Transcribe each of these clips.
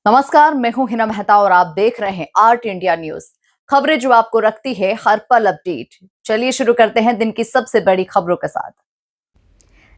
नमस्कार, मैं हूं हिना मेहता और आप देख रहे हैं आर्ट इंडिया न्यूज। खबरें जो आपको रखती है हर पल अपडेट। चलिए शुरू करते हैं दिन की सबसे बड़ी खबरों के साथ।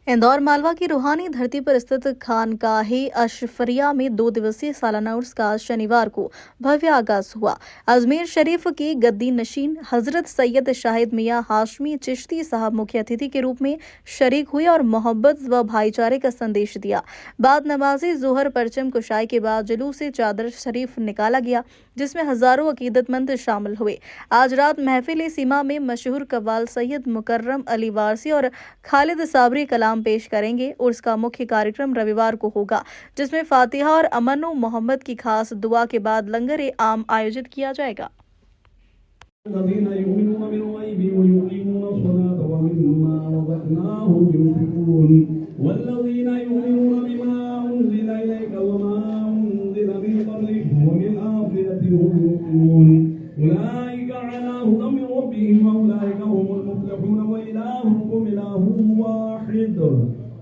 इंदौर मालवा की रूहानी धरती पर स्थित खानकाहे अशफरिया में 2 दिवसीय सालाना उर्स का आज शनिवार को भव्य आगाज हुआ। अजमेर शरीफ के गद्दी नशीन हजरत सैयद शाहिद मियां हाशमी चिश्ती साहब मुख्य अतिथि के रूप में शरीक हुए और मोहब्बत व भाईचारे का संदेश दिया। बाद नमाजी जोहर परचम कुशाई के बाद जुलूस से चादर शरीफ निकाला गया, जिसमें हजारों अकीदतमंद शामिल हुए। आज रात महफिल सीमा में मशहूर कव्वाल सैयद मुकर्रम अली वारसी और खालिद साबरी कलाम पेश करेंगे। उर्स का मुख्य कार्यक्रम रविवार को होगा, जिसमें फातिहा और अमन मोहम्मद की खास दुआ के बाद लंगर ए आम आयोजित किया जाएगा।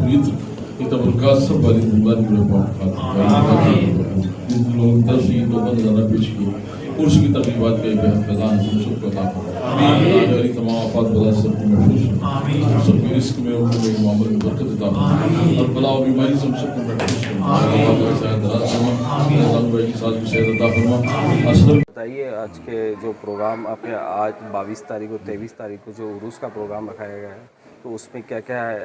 प्रीत ये तबरकात सब वाली मुबारक में लोग 10 ईद तो बंद ज़रा पेश किए उर्स की तकरीबात के बेहद फैज़ान हम सबको अता फरमाए। तमाम आफात बला सब महफूज सबके रिस्क में उनको मामले में बरकत अता फरमाए और बला और बीमारी से हम सबको महफूज फरमाए। बताइए, आज के जो प्रोग्राम आपके आज 22 तारीख को 23 तारीख को जो उर्स का प्रोग्राम रखाया गया है, तो उसमें क्या क्या है,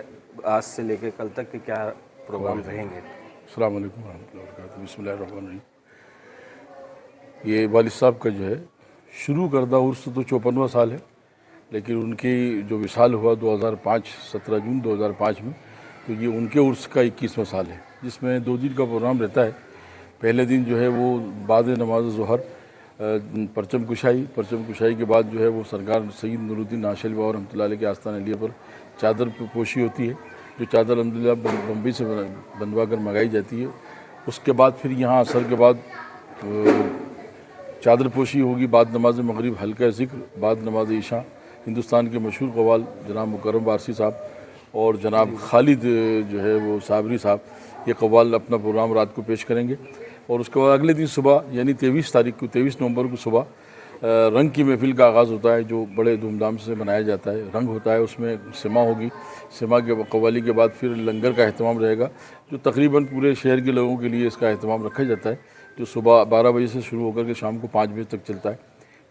आज से लेकर कल तक के क्या प्रोग्राम रहेंगे? अस्सलाम वालेकुम रहमतुल्लाहि व बरकातहू। बिस्मिल्लाहिर्रहमानिर्रहीम। ये वालिद साहब का जो है शुरू करदा उर्स तो 54वां साल है, लेकिन उनकी जो विसाल हुआ 2005 17 जून 2005 में, तो ये उनके उर्स का 21वां साल है, जिसमें 2 दिन का प्रोग्राम रहता है। पहले दिन जो है वो बाद नमाज ज़ोहर परचम कुशाई के बाद जो है वो सरकार सैयद नूरुद्दीन आशिल बाबा रहमतुल्लाह अलैह के आस्थान अलिया पर चादर पोशी होती है, जो चादर अल्हम्दुलिल्लाह बम्बई से बनवा कर मंगाई जाती है। उसके बाद फिर यहाँ असर के बाद चादर पोशी होगी, बाद नमाज मगरिब हल्का ज़िक्र, बाद नमाज ईशा हिंदुस्तान के मशहूर कव्वाल जनाब मुकर्रम वारसी साहब और जनाब खालिद जो है वो साबरी साहब ये कव्वाल अपना प्रोग्राम रात को पेश करेंगे। और उसके बाद अगले दिन सुबह यानी 23 नवंबर को सुबह रंग की महफिल का आगाज़ होता है, जो बड़े धूमधाम से मनाया जाता है। रंग होता है, उसमें सिमा होगी, सिमा के कव्वाली के बाद फिर लंगर का अहतमाम रहेगा, जो तकरीबन पूरे शहर के लोगों के लिए इसका अहतमाम रखा जाता है, जो सुबह 12 बजे से शुरू होकर के शाम को 5 बजे तक चलता है।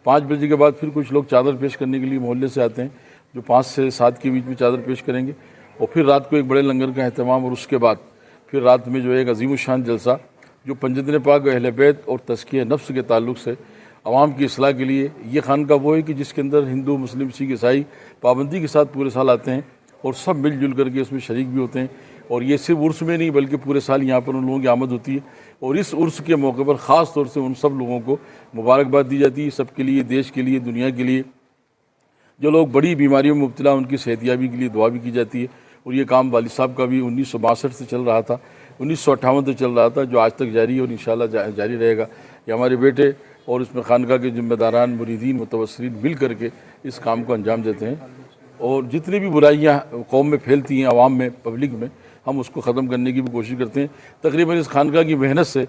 5 बजे के बाद फिर कुछ लोग चादर पेश करने के लिए मोहल्ले से आते हैं, जो 5 से 7 के बीच में चादर पेश करेंगे। और फिर रात को एक बड़े लंगर का अहतमाम, और उसके बाद फिर रात में जो है एक अज़ीमुश्शान जलसा, जो पंजतन पाक अहले बैत और तज़किया नफ्स के ताल्लुक़ से आवाम की इस्लाह के लिए। ये खानका वो है कि जिसके अंदर हिंदू मुस्लिम सिख ईसाई पाबंदी के साथ पूरे साल आते हैं और सब मिलजुल करके उसमें शरीक भी होते हैं। और ये सिर्फ उर्स में नहीं बल्कि पूरे साल यहाँ पर उन लोगों की आमद होती है। और इस उर्स के मौके पर ख़ास तौर से उन सब लोगों को मुबारकबाद दी जाती है, सबके लिए, देश के लिए, दुनिया के लिए। जो लोग बड़ी बीमारियों में मुब्तला, उनकी सेहतियाबी के लिए दुआ भी की जाती है। और ये काम वालिद साहब का भी 1962 से चल रहा था, 1958 से चल रहा था, जो आज तक जारी है और इंशाल्लाह जारी रहेगा। ये हमारे बेटे और इसमें खानका के ज़िम्मेदारान, मुरीदीन, मुतवस्सिलीन मिल करके इस काम को अंजाम देते हैं। और जितनी भी बुराइयाँ कौम में फैलती हैं, आवाम में, पब्लिक में, हम उसको ख़त्म करने की भी कोशिश करते हैं। तकरीबन इस खानका की मेहनत से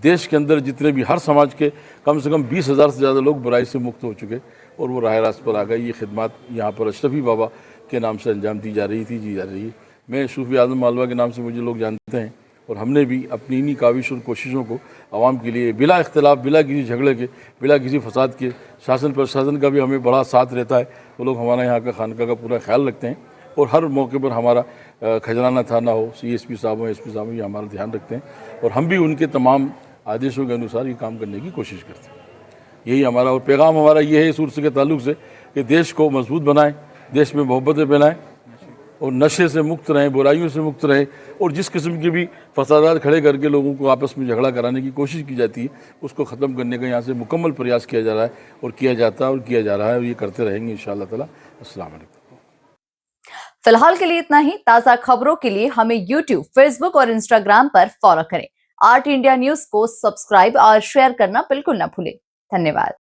देश के अंदर जितने भी हर समाज के कम से कम 20,000 से ज़्यादा लोग बुराई से मुक्त हो चुके और वो राह रास्त पर आ गए। ये खिदमत यहाँ पर अशरफी बाबा के नाम से अंजाम दी जा रही है। मैं सूफी आज़म मालवा के नाम से मुझे लोग जानते हैं, और हमने भी अपनी इन्हीं काविश और कोशिशों को आवाम के लिए बिला इख्तिलाफ, बिला किसी झगड़े के, बिला किसी फसाद के, शासन प्रशासन का भी हमें बड़ा साथ रहता है। वो लोग हमारा यहाँ का खानका का पूरा ख्याल रखते हैं और हर मौके पर हमारा खजराना थाना हो, CSP साहब हो, SP साहब हो, ये हमारा ध्यान रखते हैं। और हम भी उनके तमाम आदेशों के अनुसार ये काम करने की कोशिश करते हैं। यही हमारा और पैगाम हमारा ये है इस उर्स के ताल्लुक से कि देश को मजबूत बनाएं, देश में मोहब्बतें फैलाएँ और नशे से मुक्त रहें, बुराइयों से मुक्त रहें। और जिस किस्म के भी फसादात खड़े करके लोगों को आपस में झगड़ा कराने की कोशिश की जाती है, उसको ख़त्म करने का यहाँ से मुकम्मल प्रयास किया जा रहा है और किया जाता है और किया जा रहा है, और ये करते रहेंगे इंशाअल्लाह ताला। अस्सलाम वालेकुम। फिलहाल के लिए इतना ही। ताज़ा खबरों के लिए हमें YouTube, Facebook और Instagram पर फॉलो करें। आर्ट इंडिया न्यूज को सब्सक्राइब और शेयर करना बिल्कुल न भूलें। धन्यवाद।